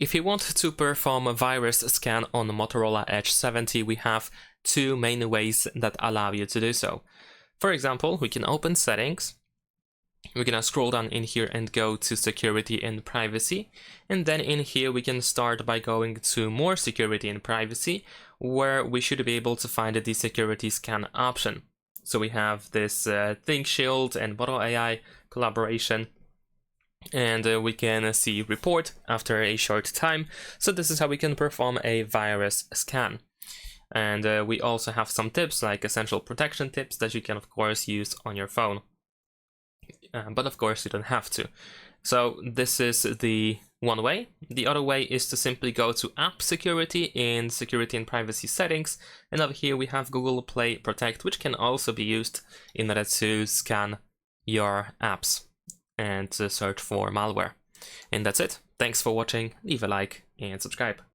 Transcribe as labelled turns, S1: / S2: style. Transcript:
S1: If you want to perform a virus scan on the Motorola Edge 70, we have two main ways that allow you to do so. For example, we can open Settings. We're gonna scroll down in here and go to Security and Privacy. And then in here we can start by going to More Security and Privacy, where we should be able to find the Security Scan option. So we have this ThinkShield and Model AI collaboration. And we can see report after a short time. So this is how we can perform a virus scan. And we also have some tips, like essential protection tips, that you can of course use on your phone. But of course you don't have to. So this is the one way. The other way is to simply go to App Security in Security and Privacy Settings, and over here we have Google Play Protect, which can also be used in order to scan your apps and search for malware. And that's it. Thanks for watching, leave a like and subscribe.